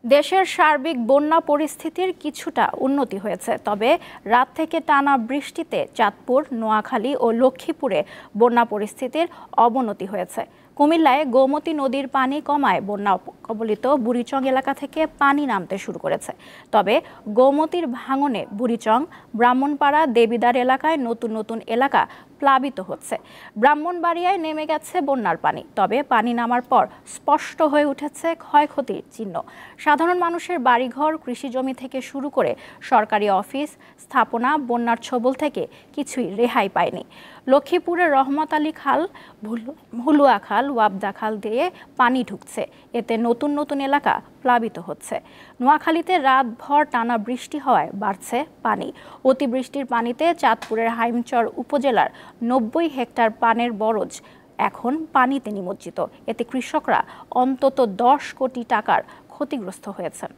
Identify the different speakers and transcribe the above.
Speaker 1: দেশের সার্বিক বন্যা পরিস্থিতির কিছুটা উন্নতি হয়েছে, তবে রাত থেকে টানা বৃষ্টিতে চাঁদপুর, নোয়াখালী ও লক্ষ্মীপুরে বন্যা পরিস্থিতির অবনতি হয়েছে। কুমিল্লায় গোমতী নদীর পানি কমায় বন্যা কবলিত বুড়িচং এলাকা থেকে পানি নামতে শুরু করেছে। তবে গোমতীর ভাঙনে বুড়িচং, ব্রাহ্মণপাড়া, দেবিদ্বার এলাকায় নতুন নতুন এলাকা প্লাবিত হচ্ছে। ব্রাহ্মণবাড়িয়ায় নেমে গেছে বন্যার পানি, তবে পানি নামার পর স্পষ্ট হয়ে উঠেছে ক্ষয়ক্ষতির চিহ্ন। সাধারণ মানুষের বাড়িঘর, কৃষিজমি থেকে শুরু করে সরকারি অফিস, স্থাপনা বন্যার ছোবল থেকে কিছুই রেহাই পায়নি। লক্ষ্মীপুরের রহমত আলী খাল, ভুলুয়া খাল, ওয়াবদা খাল দিয়ে পানি ঢুকছে, এতে নতুন নতুন এলাকা প্লাবিত হচ্ছে। নোয়াখালীতে রাতভর টানা বৃষ্টি হওয়ায় বাড়ছে পানি। অতিবৃষ্টির পানিতে চাঁদপুরের হাইমচর উপজেলার 90 হেক্টর পানের বরজ এখন পানিতে নিমজ্জিত। এতে কৃষকরা অন্তত 10 কোটি টাকার ক্ষতিগ্রস্ত হয়েছেন।